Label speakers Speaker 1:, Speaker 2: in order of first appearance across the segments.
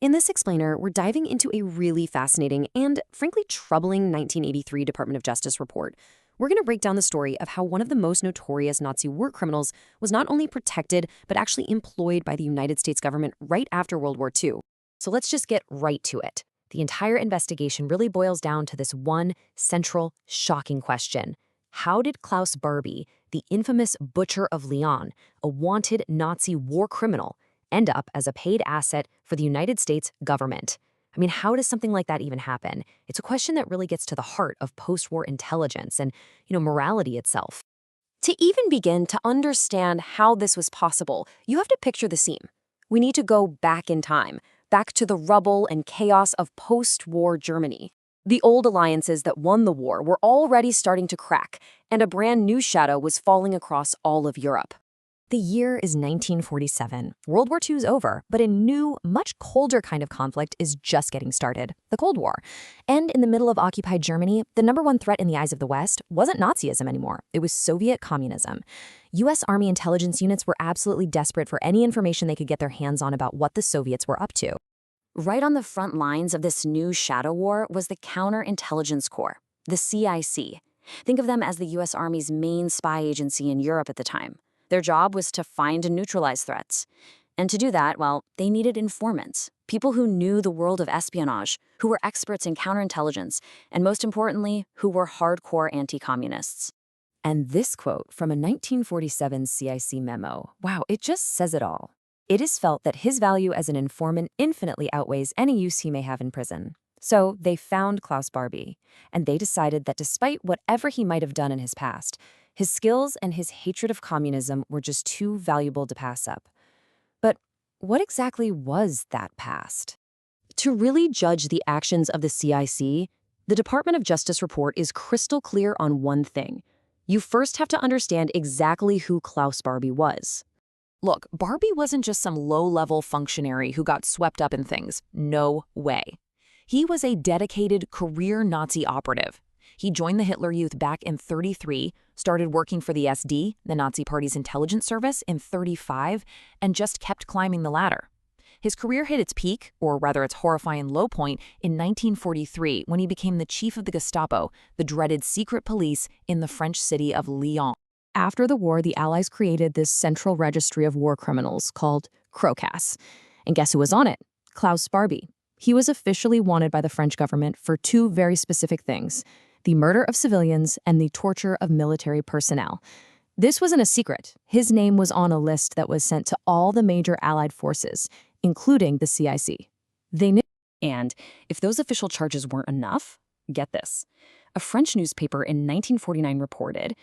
Speaker 1: In this explainer, we're diving into a really fascinating and, frankly, troubling 1983 Department of Justice report. We're going to break down the story of how one of the most notorious Nazi war criminals was not only protected, but actually employed by the United States government right after World War II. So let's just get right to it. The entire investigation really boils down to this one central, shocking question. How did Klaus Barbie, the infamous butcher of Lyon, a wanted Nazi war criminal, end up as a paid asset for the United States government? I mean, how does something like that even happen? It's a question that really gets to the heart of post-war intelligence and, morality itself. To even begin to understand how this was possible, you have to picture the scene. We need to go back in time, back to the rubble and chaos of post-war Germany. The old alliances that won the war were already starting to crack, and a brand new shadow was falling across all of Europe. The year is 1947. World War II is over, but a new, much colder kind of conflict is just getting started, the Cold War. And in the middle of occupied Germany, the number one threat in the eyes of the West wasn't Nazism anymore. It was Soviet communism. U.S. Army intelligence units were absolutely desperate for any information they could get their hands on about what the Soviets were up to. Right on the front lines of this new shadow war was the Counterintelligence Corps, the CIC. Think of them as the U.S. Army's main spy agency in Europe at the time. Their job was to find and neutralize threats. And to do that, well, they needed informants, people who knew the world of espionage, who were experts in counterintelligence, and most importantly, who were hardcore anti-communists. And this quote from a 1947 CIC memo, wow, it just says it all. It is felt that his value as an informant infinitely outweighs any use he may have in prison. So they found Klaus Barbie, and they decided that despite whatever he might have done in his past, his skills and his hatred of communism were just too valuable to pass up. But what exactly was that past? To really judge the actions of the CIC, the Department of Justice report is crystal clear on one thing. You first have to understand exactly who Klaus Barbie was. Look, Barbie wasn't just some low-level functionary who got swept up in things. No way. He was a dedicated career Nazi operative. He joined the Hitler Youth back in 1933, started working for the SD, the Nazi Party's intelligence service, in 1935, and just kept climbing the ladder. His career hit its peak, or rather its horrifying low point, in 1943 when he became the chief of the Gestapo, the dreaded secret police in the French city of Lyon. After the war, the Allies created this central registry of war criminals called CROCAS. And guess who was on it? Klaus Barbie. He was officially wanted by the French government for two very specific things: the murder of civilians and the torture of military personnel. This wasn't a secret. His name was on a list that was sent to all the major Allied forces, including the CIC. They knew. And if those official charges weren't enough, get this. A French newspaper in 1949 reported,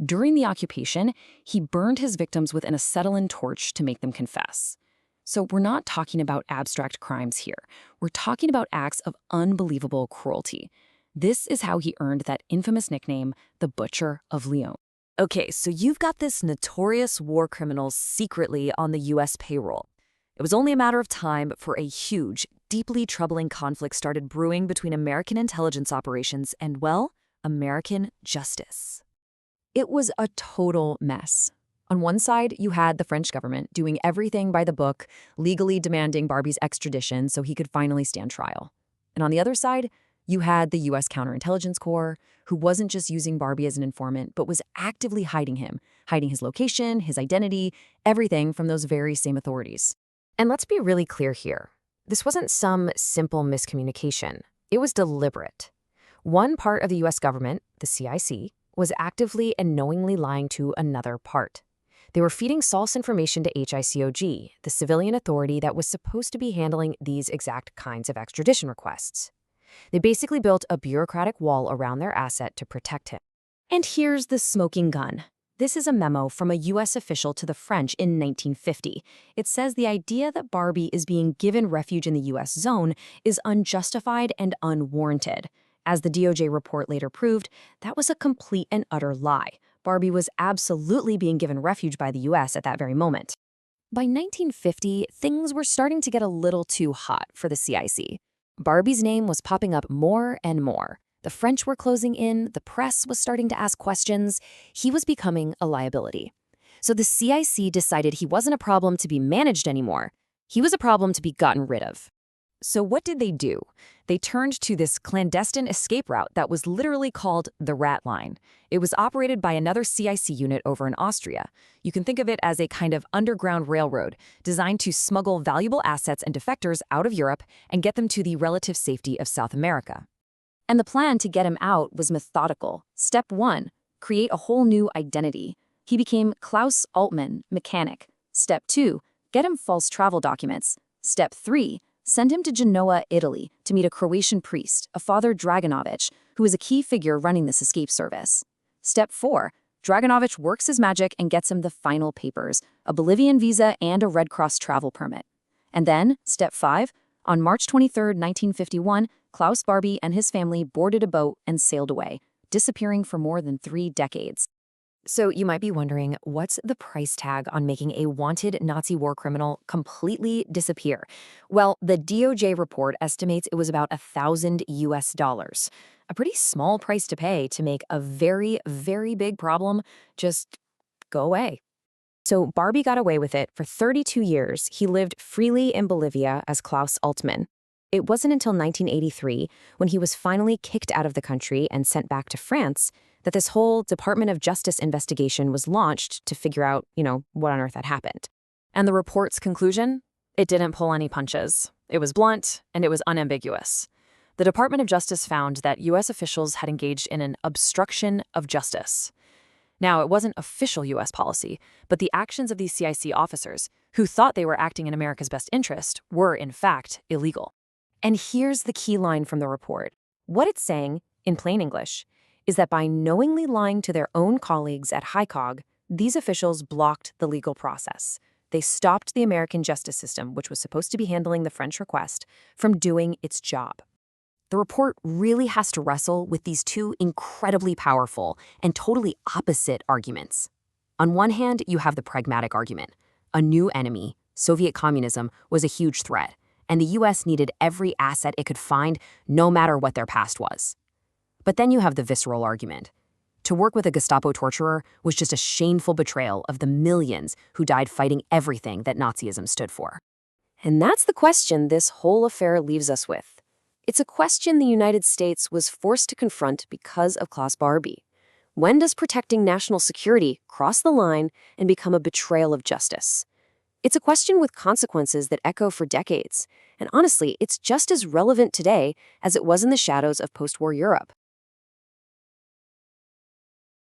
Speaker 1: during the occupation, he burned his victims with an acetylene torch to make them confess. So we're not talking about abstract crimes here. We're talking about acts of unbelievable cruelty. This is how he earned that infamous nickname, the Butcher of Lyon. Okay, so you've got this notorious war criminal secretly on the U.S. payroll. It was only a matter of time before a huge, deeply troubling conflict started brewing between American intelligence operations and, well, American justice. It was a total mess. On one side, you had the French government doing everything by the book, legally demanding Barbie's extradition so he could finally stand trial. And on the other side, you had the U.S. Counterintelligence Corps, who wasn't just using Barbie as an informant, but was actively hiding him, hiding his location, his identity, everything from those very same authorities. And let's be really clear here. This wasn't some simple miscommunication. It was deliberate. One part of the U.S. government, the CIC, was actively and knowingly lying to another part. They were feeding false information to HICOG, the civilian authority that was supposed to be handling these exact kinds of extradition requests. They basically built a bureaucratic wall around their asset to protect him. And here's the smoking gun. This is a memo from a U.S. official to the French in 1950. It says the idea that Barbie is being given refuge in the U.S. zone is unjustified and unwarranted. As the DOJ report later proved, that was a complete and utter lie. Barbie was absolutely being given refuge by the U.S. at that very moment. By 1950, things were starting to get a little too hot for the CIC. Barbie's name was popping up more and more. The French were closing in, the press was starting to ask questions. He was becoming a liability. So the CIC decided he wasn't a problem to be managed anymore. He was a problem to be gotten rid of.
Speaker 2: So what did they do? They turned to this clandestine escape route that was literally called the Rat Line. It was operated by another CIC unit over in Austria. You can think of it as a kind of underground railroad designed to smuggle valuable assets and defectors out of Europe and get them to the relative safety of South America.
Speaker 1: And the plan to get him out was methodical. Step 1, create a whole new identity. He became Klaus Altmann, mechanic. Step 2, get him false travel documents. Step 3, send him to Genoa, Italy, to meet a Croatian priest, a Father Dragonovich, who is a key figure running this escape service. Step 4, Dragonovich works his magic and gets him the final papers, a Bolivian visa and a Red Cross travel permit. And then, Step 5, on March 23, 1951, Klaus Barbie and his family boarded a boat and sailed away, disappearing for more than 3 decades.
Speaker 2: So you might be wondering, what's the price tag on making a wanted Nazi war criminal completely disappear? Well, the DOJ report estimates it was about $1,000 US. A pretty small price to pay to make a very, very big problem just go away. So Barbie got away with it for 32 years. He lived freely in Bolivia as Klaus Altmann. It wasn't until 1983, when he was finally kicked out of the country and sent back to France, that this whole Department of Justice investigation was launched to figure out, what on earth had happened. And the report's conclusion? It didn't pull any punches. It was blunt, and it was unambiguous. The Department of Justice found that U.S. officials had engaged in an obstruction of justice. Now, it wasn't official U.S. policy, but the actions of these CIC officers, who thought they were acting in America's best interest, were, in fact, illegal. And here's the key line from the report. What it's saying, in plain English, is that by knowingly lying to their own colleagues at HICOG, these officials blocked the legal process. They stopped the American justice system, which was supposed to be handling the French request, from doing its job. The report really has to wrestle with these two incredibly powerful and totally opposite arguments. On one hand, you have the pragmatic argument. A new enemy, Soviet communism, was a huge threat, and the U.S. needed every asset it could find, no matter what their past was. But then you have the visceral argument. To work with a Gestapo torturer was just a shameful betrayal of the millions who died fighting everything that Nazism stood for. And that's the question this whole affair leaves us with. It's a question the United States was forced to confront because of Klaus Barbie. When does protecting national security cross the line and become a betrayal of justice? It's a question with consequences that echo for decades. And honestly, it's just as relevant today as it was in the shadows of post-war Europe.